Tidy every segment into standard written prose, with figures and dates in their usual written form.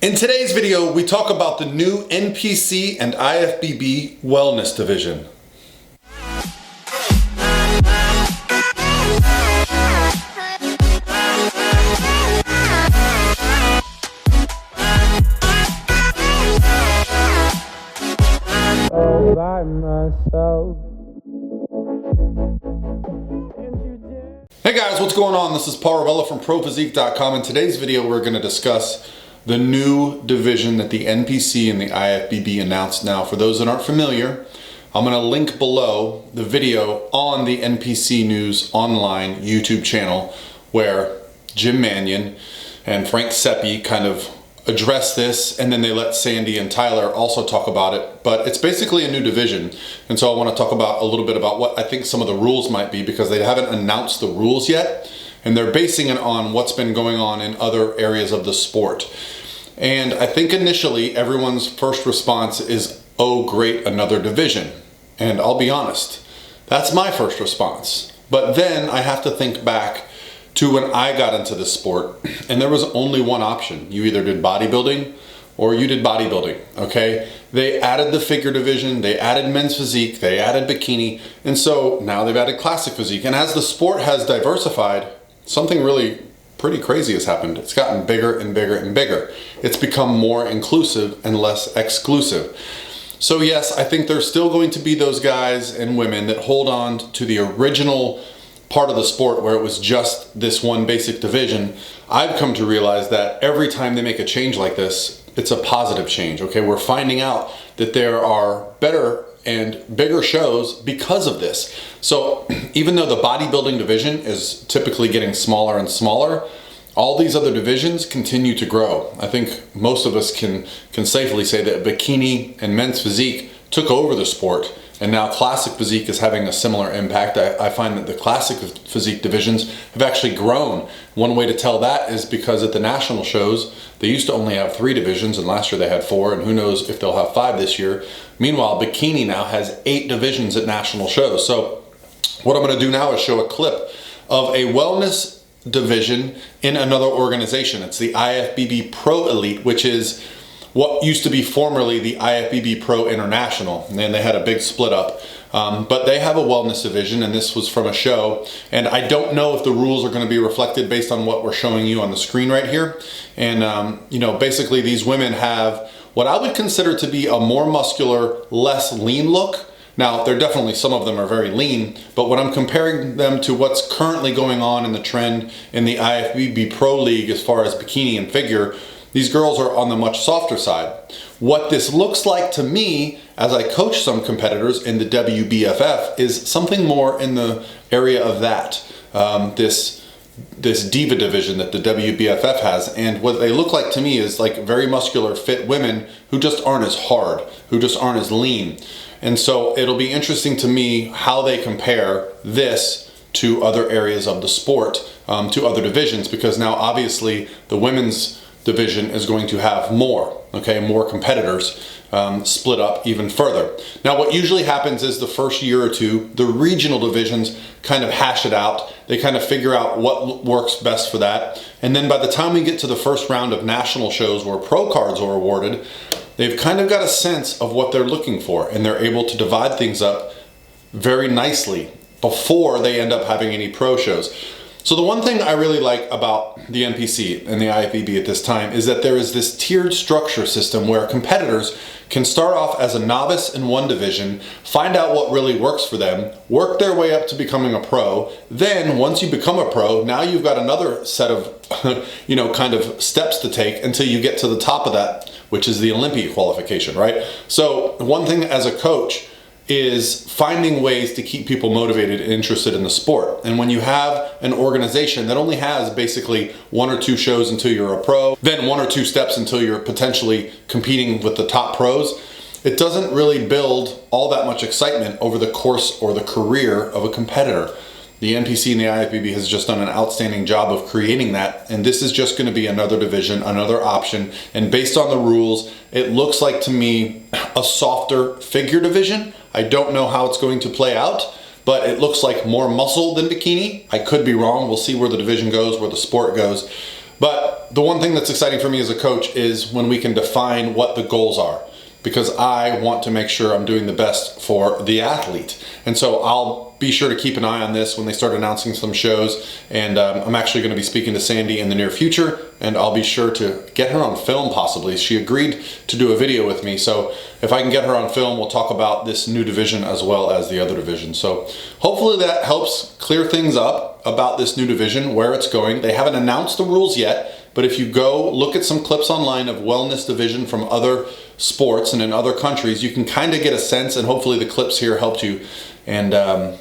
In today's video, we talk about the new NPC and IFBB Wellness Division. All by myself. Hey guys, what's going on? This is Paul Rebella from ProPhysique.com. In today's video, we're going to discuss the new division that the NPC and the IFBB announced. Now, for those that aren't familiar, I'm going to link below the video on the NPC News Online YouTube channel where Jim Mannion and Frank Seppi kind of address this, and then they let Sandy and Tyler also talk about it. But it's basically a new division, and so I want to talk about a little bit about what I think some of the rules might be, because they haven't announced the rules yet, and they're basing it on what's been going on in other areas of the sport. And I think initially everyone's first response is, oh great, another division. And I'll be honest, that's my first response. But then I have to think back to when I got into this sport, and there was only one option. You either did bodybuilding or you did bodybuilding, okay? They added the figure division, they added men's physique, they added bikini, and so now they've added classic physique. And as the sport has diversified, something really pretty crazy has happened. It's gotten bigger and bigger and bigger. It's become more inclusive and less exclusive. So yes, I think there's still going to be those guys and women that hold on to the original part of the sport where it was just this one basic division. I've come to realize that every time they make a change like this, it's a positive change, okay? We're finding out that there are better and bigger shows because of this. So even though the bodybuilding division is typically getting smaller and smaller, all these other divisions continue to grow. I think most of us can safely say that bikini and men's physique took over the sport, and now classic physique is having a similar impact. I find that the classic physique divisions have actually grown. One way to tell that is because at the national shows, they used to only have 3 divisions, and last year they had 4, and who knows if they'll have 5 this year. Meanwhile, bikini now has 8 divisions at national shows. So what I'm gonna do now is show a clip of a wellness division in another organization. It's the IFBB Pro Elite, which is what used to be formerly the IFBB Pro International, and they had a big split up. But they have a wellness division, and this was from a show, and I don't know if the rules are going to be reflected based on what we're showing you on the screen right here. And you know, basically these women have what I would consider to be a more muscular, less lean look. Now, there definitely, some of them are very lean, but when I'm comparing them to what's currently going on in the trend in the IFBB Pro League as far as bikini and figure, these girls are on the much softer side. What this looks like to me, as I coach some competitors in the WBFF, is something more in the area of that, this diva division that the WBFF has. And what they look like to me is like very muscular, fit women who just aren't as hard, who just aren't as lean. And so it'll be interesting to me how they compare this to other areas of the sport, to other divisions, because now obviously the women's division is going to have more, okay, more competitors, split up even further. Now, what usually happens is the first year or two, the regional divisions kind of hash it out. They kind of figure out what works best for that. And then by the time we get to the first round of national shows where pro cards are awarded, they've kind of got a sense of what they're looking for, and they're able to divide things up very nicely before they end up having any pro shows. So the one thing I really like about the NPC and the IFBB at this time is that there is this tiered structure system where competitors can start off as a novice in one division, find out what really works for them, work their way up to becoming a pro. Then once you become a pro, now you've got another set of you know, kind of steps to take until you get to the top of that, which is the Olympia qualification, right? So one thing as a coach is finding ways to keep people motivated and interested in the sport. And when you have an organization that only has basically 1 or 2 shows until you're a pro, then 1 or 2 steps until you're potentially competing with the top pros, it doesn't really build all that much excitement over the course or the career of a competitor. The NPC and the IFBB has just done an outstanding job of creating that, and this is just going to be another division, another option, and based on the rules, it looks like to me a softer figure division. I don't know how it's going to play out, but it looks like more muscle than bikini. I could be wrong. We'll see where the division goes, where the sport goes. But the one thing that's exciting for me as a coach is when we can define what the goals are, because I want to make sure I'm doing the best for the athlete. And so I'll be sure to keep an eye on this when they start announcing some shows. And I'm actually going to be speaking to Sandy in the near future, and I'll be sure to get her on film possibly. She agreed to do a video with me. So if I can get her on film, we'll talk about this new division as well as the other division. So hopefully that helps clear things up about this new division, where it's going. They haven't announced the rules yet, but if you go look at some clips online of wellness division from other sports and in other countries, you can kind of get a sense, and hopefully the clips here helped you. And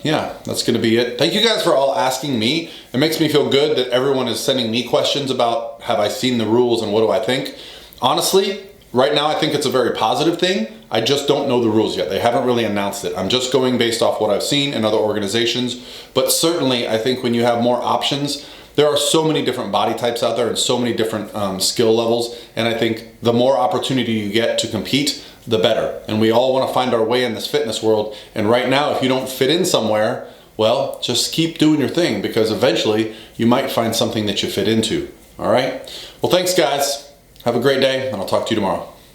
yeah, that's going to be it. Thank you guys for all asking me. It makes me feel good that everyone is sending me questions about have I seen the rules and what do I think. Honestly, right now I think it's a very positive thing. I just don't know the rules yet. They haven't really announced it. I'm just going based off what I've seen in other organizations. But certainly I think when you have more options, there are so many different body types out there and so many different skill levels. And I think the more opportunity you get to compete, the better. And we all want to find our way in this fitness world. And right now, if you don't fit in somewhere, well, just keep doing your thing, because eventually you might find something that you fit into. All right. Well, thanks guys. Have a great day, and I'll talk to you tomorrow.